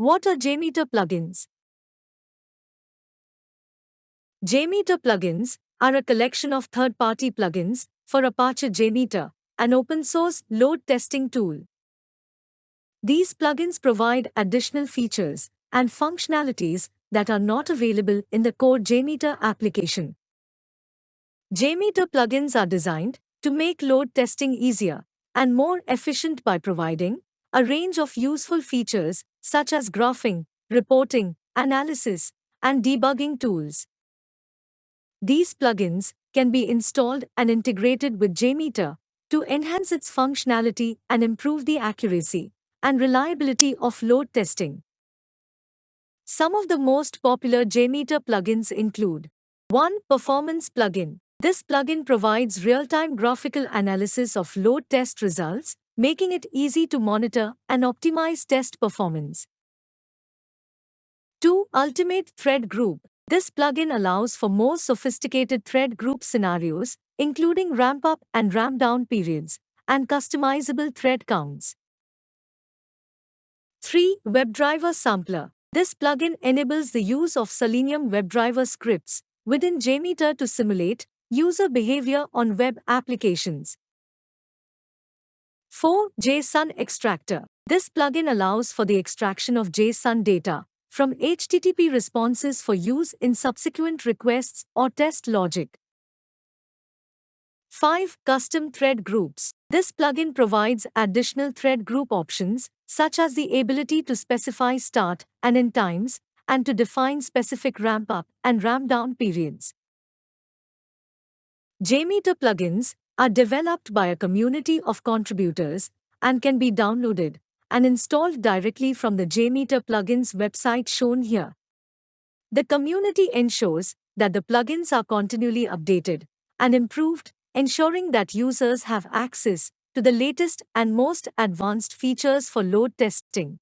What are JMeter plugins? JMeter plugins are a collection of third-party plugins for Apache JMeter, an open-source load testing tool. These plugins provide additional features and functionalities that are not available in the core JMeter application. JMeter plugins are designed to make load testing easier and more efficient by providing a range of useful features such as graphing, reporting, analysis, and debugging tools. These plugins can be installed and integrated with JMeter to enhance its functionality and improve the accuracy and reliability of load testing. Some of the most popular JMeter plugins include 1. Performance plugin. This plugin provides real-time graphical analysis of load test results, making it easy to monitor and optimize test performance. 2. Ultimate Thread Group. This plugin allows for more sophisticated thread group scenarios, including ramp-up and ramp-down periods, and customizable thread counts. 3. WebDriver Sampler. This plugin enables the use of Selenium WebDriver scripts within JMeter to simulate user behavior on web applications. 4. JSON Extractor. This plugin allows for the extraction of JSON data from HTTP responses for use in subsequent requests or test logic. 5. Custom Thread Groups. This plugin provides additional thread group options, such as the ability to specify start and end times, and to define specific ramp-up and ramp-down periods. JMeter plugins are developed by a community of contributors and can be downloaded and installed directly from the JMeter plugins website shown here. The community ensures that the plugins are continually updated and improved, ensuring that users have access to the latest and most advanced features for load testing.